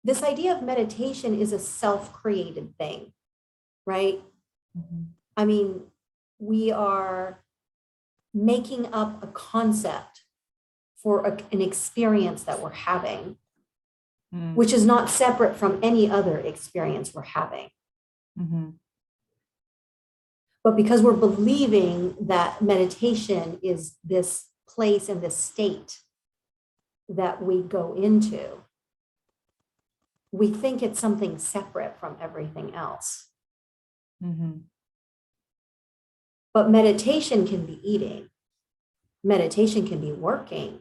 this idea of meditation is a self-created thing, right? Mm-hmm. I mean, we are making up a concept for an experience that we're having, which is not separate from any other experience we're having. Mm-hmm. But because we're believing that meditation is this place and this state that we go into, we think it's something separate from everything else. Mm-hmm. But meditation can be eating. Meditation can be working.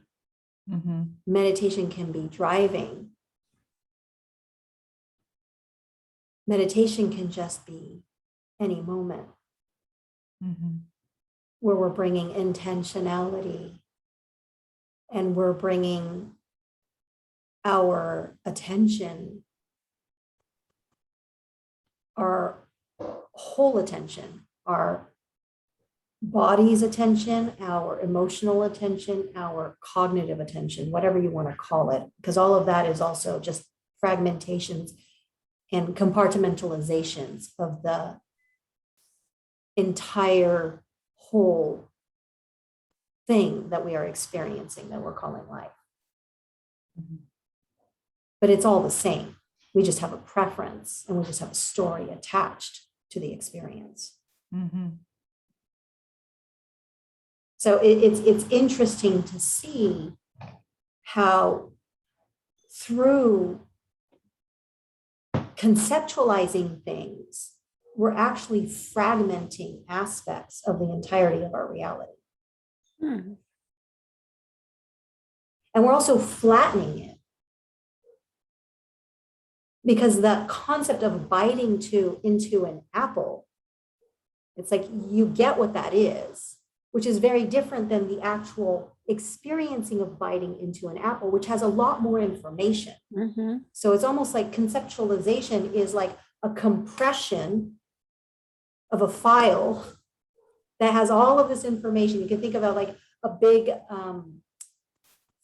Mm-hmm. Meditation can be driving. Meditation can just be any moment Mm-hmm. where we're bringing intentionality and we're bringing our attention, our whole attention, our body's attention, our emotional attention, our cognitive attention, whatever you want to call it, because all of that is also just fragmentations and compartmentalizations of the entire whole thing that we are experiencing that we're calling life. Mm-hmm. But it's all the same. We just have a preference and we just have a story attached to the experience. Mm-hmm. So it's interesting to see how through conceptualizing things, we're actually fragmenting aspects of the entirety of our reality. And we're also flattening it. Because the concept of biting into an apple, it's like you get what that is, which is very different than the actual experiencing of biting into an apple, which has a lot more information. Mm-hmm. So it's almost like conceptualization is like a compression of a file that has all of this information. You can think about like a big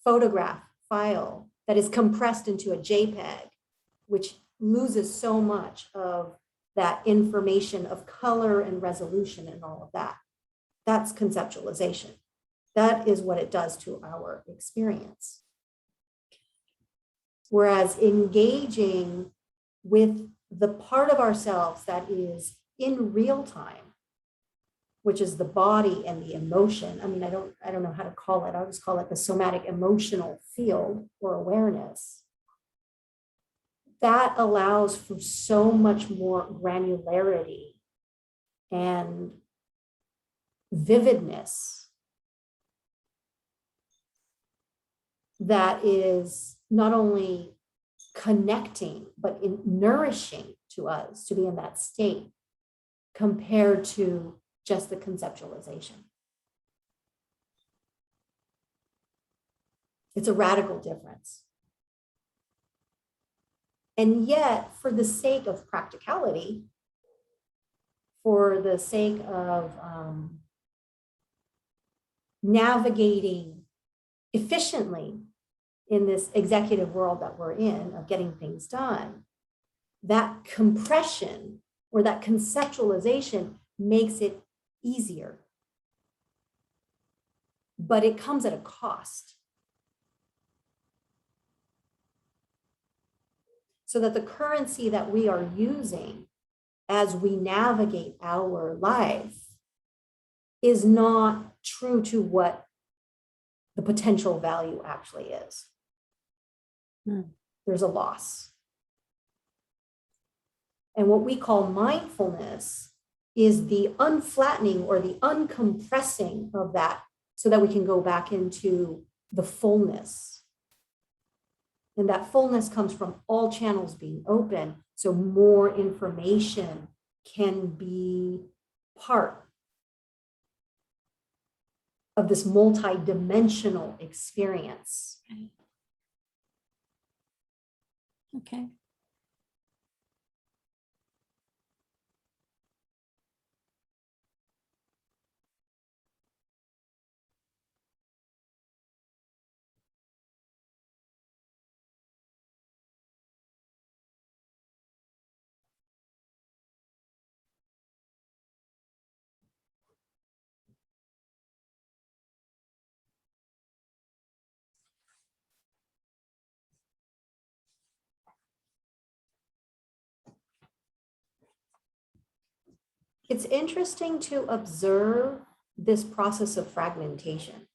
photograph file that is compressed into a JPEG, which loses so much of that information of color and resolution and all of that. That's conceptualization. That is what it does to our experience. Whereas engaging with the part of ourselves that is in real time, which is the body and the emotion. I mean, I don't know how to call it. I'll just call it the somatic emotional field or awareness. That allows for so much more granularity and vividness that is not only connecting, but nourishing to us to be in that state compared to just the conceptualization. It's a radical difference. And yet, for the sake of practicality, for the sake of navigating efficiently in this executive world that we're in, of getting things done, that compression or that conceptualization makes it easier. But it comes at a cost. So that the currency that we are using as we navigate our life is not true to what the potential value actually is. There's a loss. And what we call mindfulness is the unflattening or the uncompressing of that so that we can go back into the fullness. And that fullness comes from all channels being open, so more information can be part of this multi-dimensional experience. Okay. It's interesting to observe this process of fragmentation,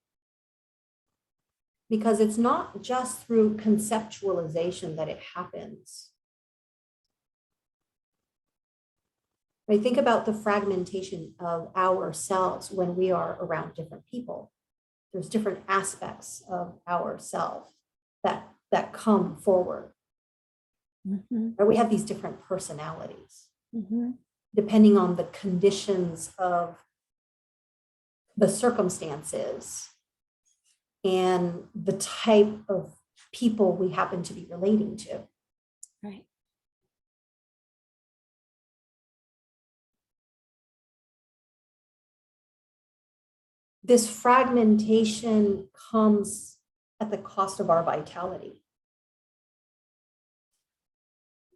because it's not just through conceptualization that it happens. Right? Think about the fragmentation of ourselves when we are around different people. There's different aspects of ourselves that come forward. Mm-hmm. Right? We have these different personalities, Mm-hmm. depending on the conditions of the circumstances and the type of people we happen to be relating to. Right. This fragmentation comes at the cost of our vitality,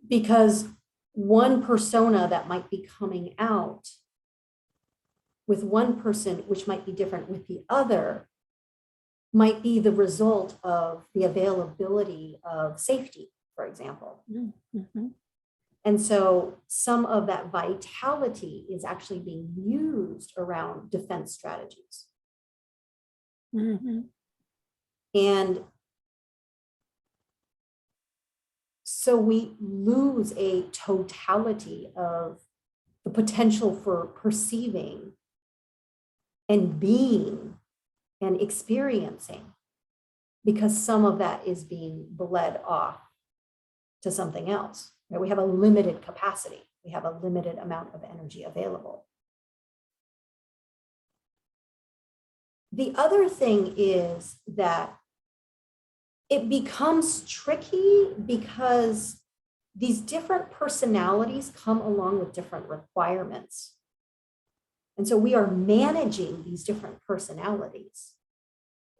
because one persona that might be coming out with one person, which might be different with the other, might be the result of the availability of safety, for example. Mm-hmm. And so some of that vitality is actually being used around defense strategies. Mm-hmm. And so we lose a totality of the potential for perceiving and being and experiencing, because some of that is being bled off to something else. Right? We have a limited capacity. We have a limited amount of energy available. The other thing is that it becomes tricky because these different personalities come along with different requirements. And so we are managing these different personalities.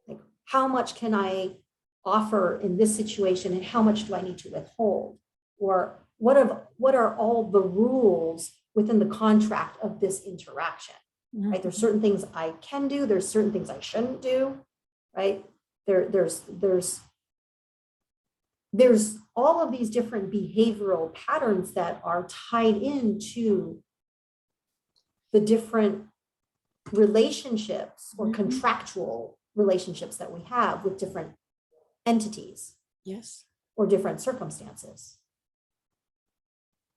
Like, how much can I offer in this situation and how much do I need to withhold? Or what are all the rules within the contract of this interaction? Right? There's certain things I can do, there's certain things I shouldn't do, right? There's all of these different behavioral patterns that are tied into the different relationships or contractual relationships that we have with different entities. Yes. Or different circumstances.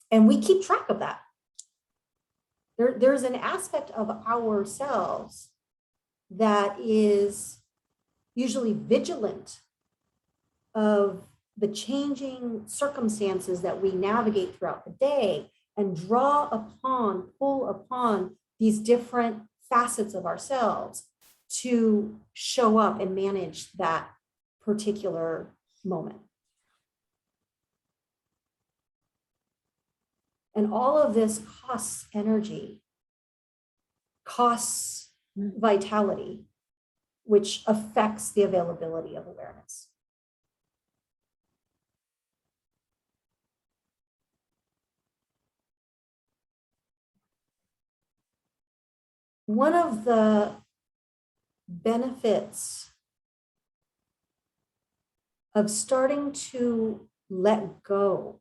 And we keep track of that. There's an aspect of ourselves that is usually vigilant of the changing circumstances that we navigate throughout the day, and pull upon these different facets of ourselves to show up and manage that particular moment. And all of this costs energy, costs vitality, which affects the availability of awareness. One of the benefits of starting to let go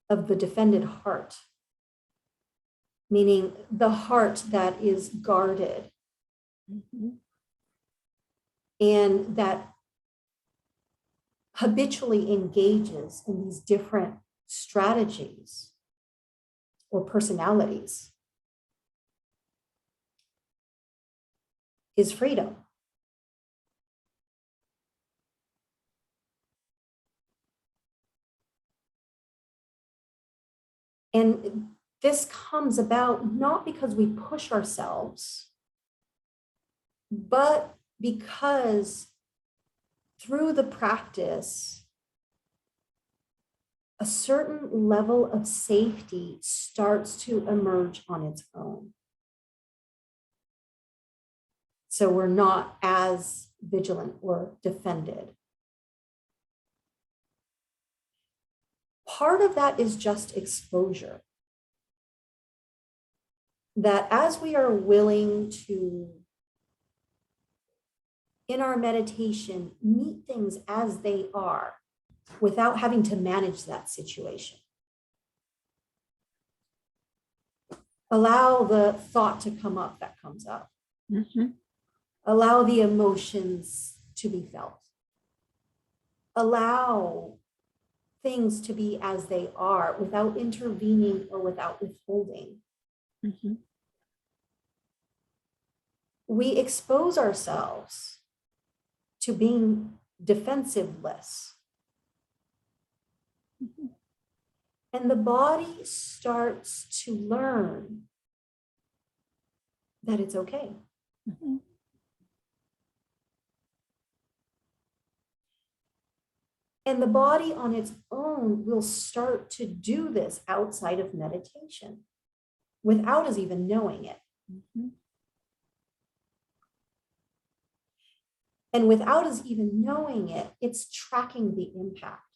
of the defended heart, meaning the heart that is guarded and that habitually engages in these different strategies or personalities, is freedom. And this comes about not because we push ourselves, but because through the practice, a certain level of safety starts to emerge on its own. So we're not as vigilant or defended. Part of that is just exposure. That as we are willing to, in our meditation, meet things as they are without having to manage that situation. Allow the thought to come up that comes up. Mhm. Allow the emotions to be felt. Allow things to be as they are without intervening or without withholding. Mhm. We expose ourselves to being defensiveless. Mhm. And the body starts to learn that it's okay. Mhm. And the body on its own will start to do this outside of meditation without us even knowing it. Mhm. And without us even knowing it, it's tracking the impact.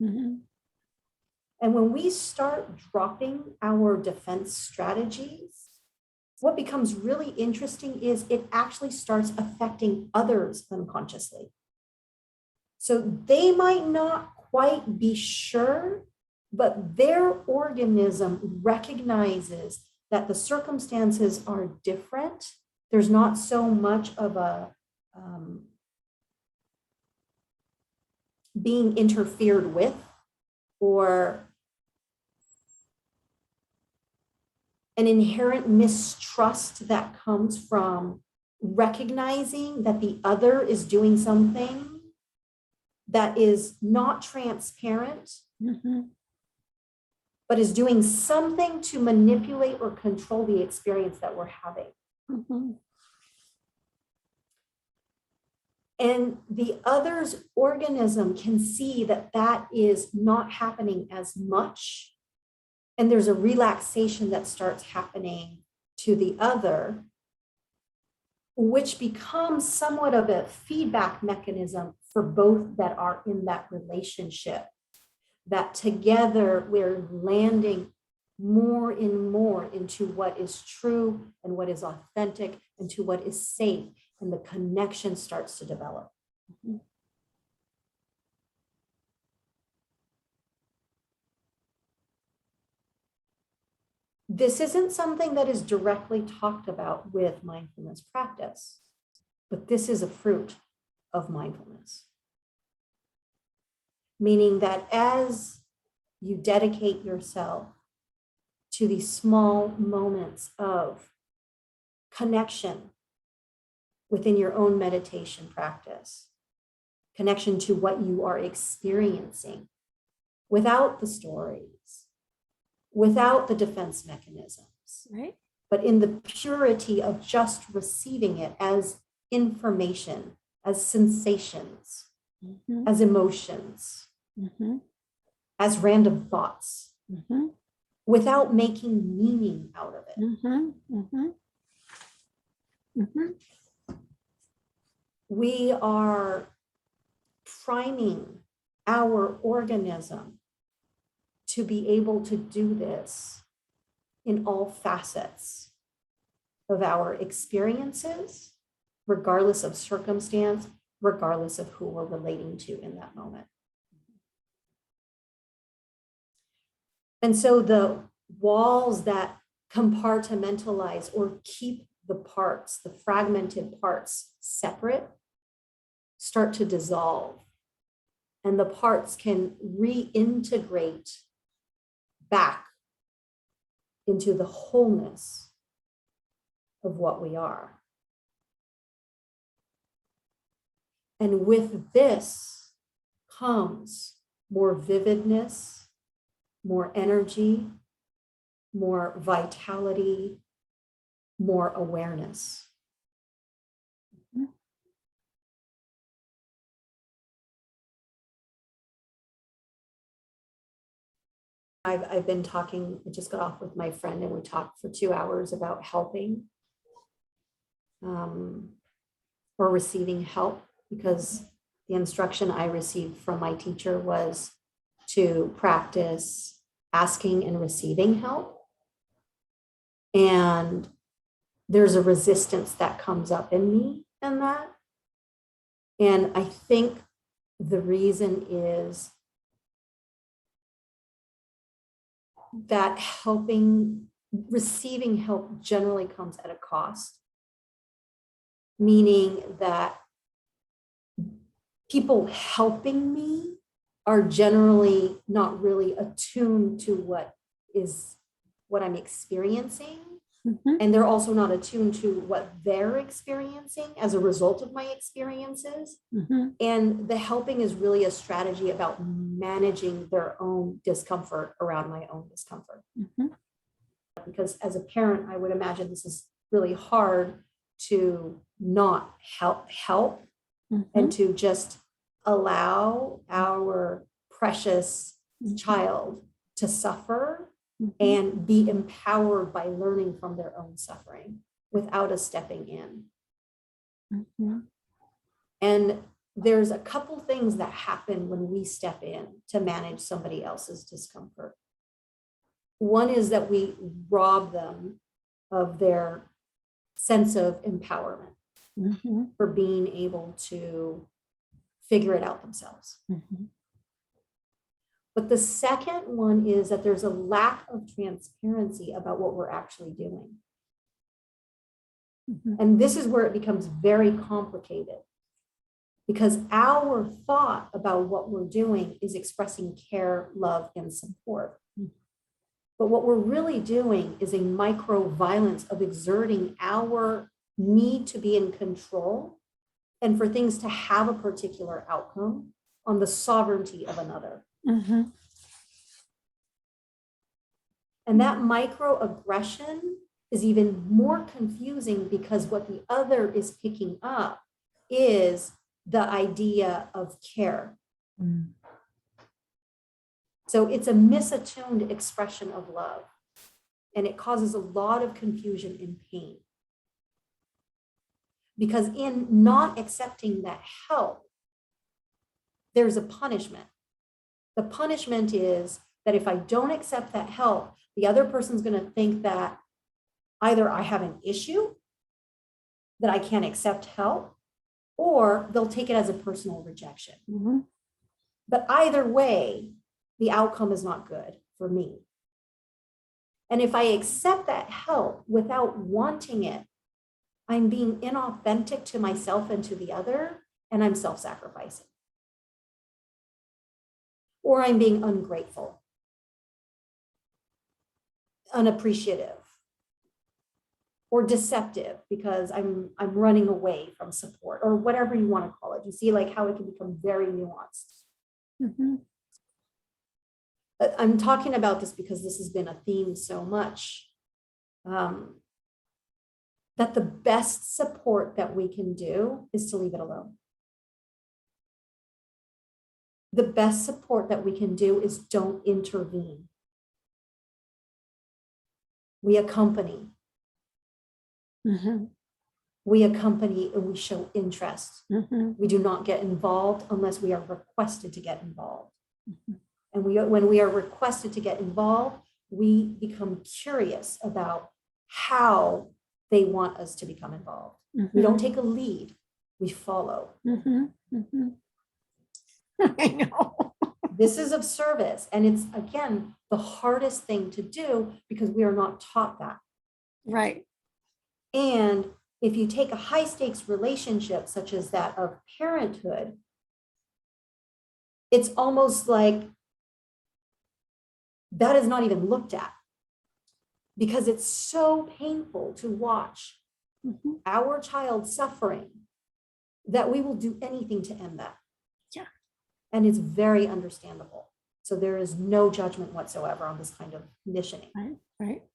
Mhm. And when we start dropping our defense strategies, what becomes really interesting is it actually starts affecting others unconsciously. So they might not quite be sure, but their organism recognizes that the circumstances are different. There's not so much of a being interfered with or an inherent mistrust that comes from recognizing that the other is doing something that is not transparent, Mhm. but is doing something to manipulate or control the experience that we're having. Mhm. And the other's organism can see that that is not happening as much. And there's a relaxation that starts happening to the other, which becomes somewhat of a feedback mechanism for both that are in that relationship. That together we're landing more and more into what is true and what is authentic and to what is safe, and the connection starts to develop. Mhm. This isn't something that is directly talked about with mindfulness practice, but this is a fruit of mindfulness. Meaning that as you dedicate yourself to these small moments of connection within your own meditation practice, connection to what you are experiencing without the stories, without the defense mechanisms, Right. but in the purity of just receiving it as information, as sensations, Mhm. as emotions, Mhm. as random thoughts, Mhm. without making meaning out of it. Mhm. Mhm. Mhm. We are priming our organism to be able to do this in all facets of our experiences, regardless of circumstance, regardless of who we're relating to in that moment. And so the walls that compartmentalize or keep the parts, the fragmented parts separate, start to dissolve. And the parts can reintegrate back into the wholeness of what we are. And with this comes more vividness, more energy, more vitality, more awareness. Mhm. I've been talking, I just got off with my friend and we talked for 2 hours about helping or receiving help, because the instruction I received from my teacher was to practice asking and receiving help. And there's a resistance that comes up in me in that. And I think the reason is that helping receiving help generally comes at a cost, meaning that people helping me are generally not really attuned to what I'm experiencing. Mhm. And they're also not attuned to what they're experiencing as a result of my experiences. Mhm. And the helping is really a strategy about managing their own discomfort around my own discomfort. Mhm. Because as a parent, I would imagine this is really hard to not help and Mhm. to just allow our precious child to suffer Mhm. and be empowered by learning from their own suffering without us stepping in. Mhm. And there's a couple things that happen when we step in to manage somebody else's discomfort. One is that we rob them of their sense of empowerment Mhm. for being able to figure it out themselves. Mhm. But the second one is that there's a lack of transparency about what we're actually doing. Mhm. And this is where it becomes very complicated because our thought about what we're doing is expressing care, love, and support. But what we're really doing is a micro violence of exerting our need to be in control and for things to have a particular outcome on the sovereignty of another. Mhm. And that microaggression is even more confusing because what the other is picking up is the idea of care. Mm. So it's a misattuned expression of love, and it causes a lot of confusion and pain. Because in not accepting that help, there's a punishment. The punishment is that if I don't accept that help, the other person's going to think that either I have an issue, that I can't accept help, or they'll take it as a personal rejection. Mhm. But either way, the outcome is not good for me. And if I accept that help without wanting it, I'm being inauthentic to myself and to the other, and I'm self-sacrificing. Or I'm being ungrateful, unappreciative, or deceptive because I'm running away from support or whatever you want to call it. You see like how it can become very nuanced. Mhm. I'm talking about this because this has been a theme so much. That the best support that we can do is to leave it alone. The best support that we can do is don't intervene. We accompany. Mhm. We accompany and we show interest. Mhm. We do not get involved unless we are requested to get involved. Mhm. And when we are requested to get involved, we become curious about how they want us to become involved. We don't take a lead, we follow. Mhm. Mhm. I know. This is of service. And it's, again, the hardest thing to do because we are not taught that. Right. And if you take a high stakes relationship, such as that of parenthood, it's almost like that is not even looked at because it's so painful to watch Mhm. our child suffering that we will do anything to end that. Yeah. And it's very understandable. So there is no judgment whatsoever on this kind of conditioning. Right. Right.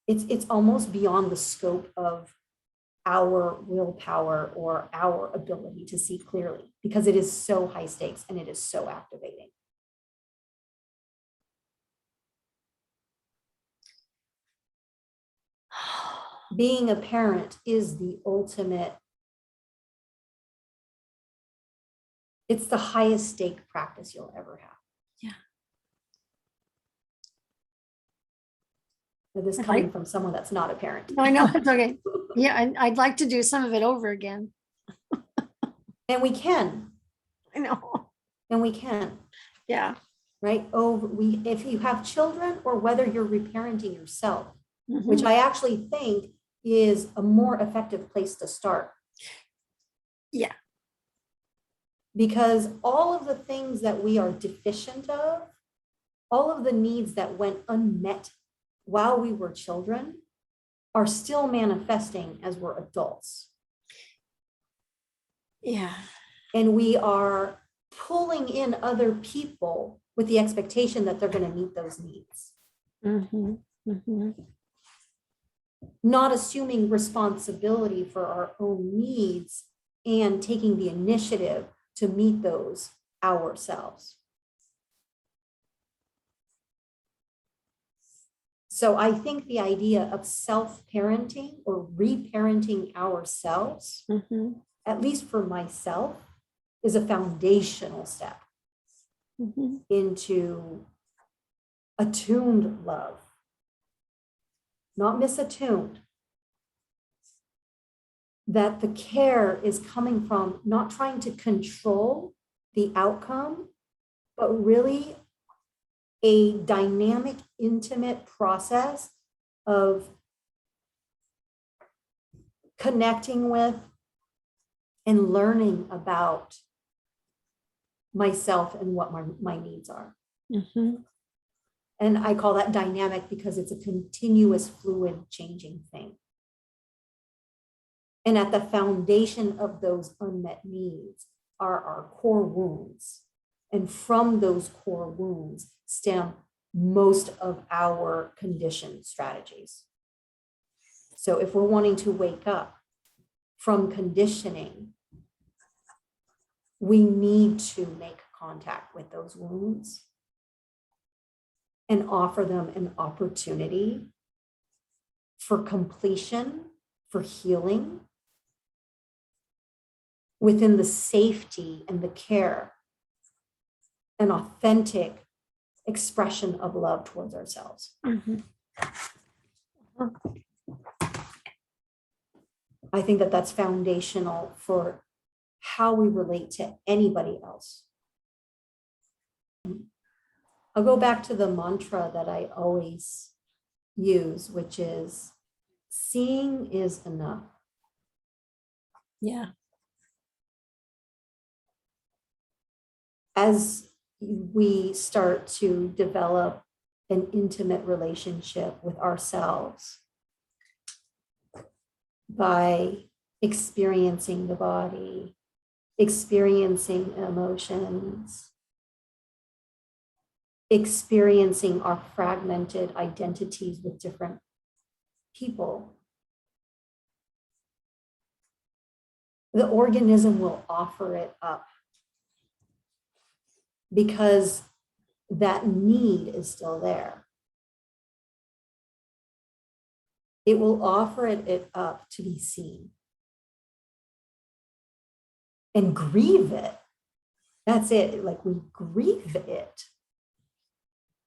It's almost beyond the scope of our willpower or our ability to see clearly because it is so high stakes and it is so activating. Being a parent is the ultimate, it's the highest stake practice you'll ever have. Yeah. Now, this coming from someone that's not a parent. No, I know. It's okay. Yeah. I'd like to do some of it over again. And we can, I know. and we can, Yeah. right? If you have children or whether you're reparenting yourself, which I actually think is a more effective place to start. Yeah. Because all of the things that we are deficient of, all of the needs that went unmet while we were children are still manifesting as we're adults. Yeah. And we are pulling in other people with the expectation that they're going to meet those needs. Not assuming responsibility for our own needs and taking the initiative to meet those ourselves. So I think the idea of self-parenting or reparenting ourselves, at least for myself, is a foundational step into attuned love, not misattuned. That the care is coming from not trying to control the outcome, but really a dynamic, intimate process of connecting with and learning about myself and what my needs are. And I call that dynamic because it's a continuous, fluid, changing thing. And at the foundation of those unmet needs are our core wounds. And from those core wounds stem most of our conditioned strategies. So if we're wanting to wake up from conditioning, we need to make contact with those wounds and offer them an opportunity for completion, for healing, within the safety and the care and authentic expression of love towards ourselves. I think that that's foundational for how we relate to anybody else. I'll go back to the mantra that I always use, which is seeing is enough. Yeah. As we start to develop an intimate relationship with ourselves by experiencing the body, experiencing emotions, experiencing our fragmented identities with different people, the organism will offer it up because that need is still there. It will offer it up to be seen and grieve it. That's it. Like, we grieve it.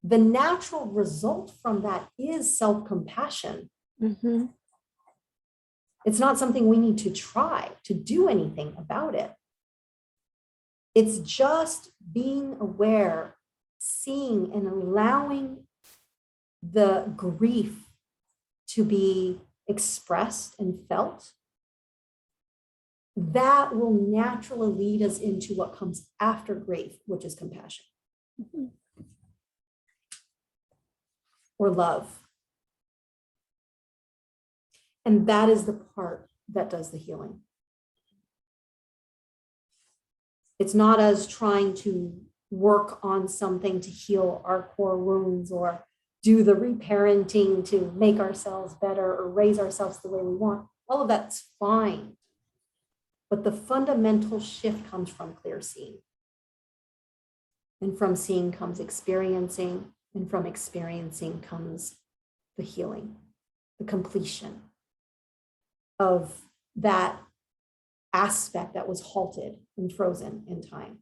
The natural result from that is self-compassion. It's not something we need to try to do anything about it. It's just being aware, seeing, and allowing the grief to be expressed and felt. That will naturally lead us into what comes after grief, which is compassion or love. And that is the part that does the healing. It's not us trying to work on something to heal our core wounds or do the reparenting to make ourselves better or raise ourselves the way we want. All of that's fine. But the fundamental shift comes from clear seeing. And from seeing comes experiencing. And from experiencing comes the healing, the completion of that aspect that was halted and frozen in time.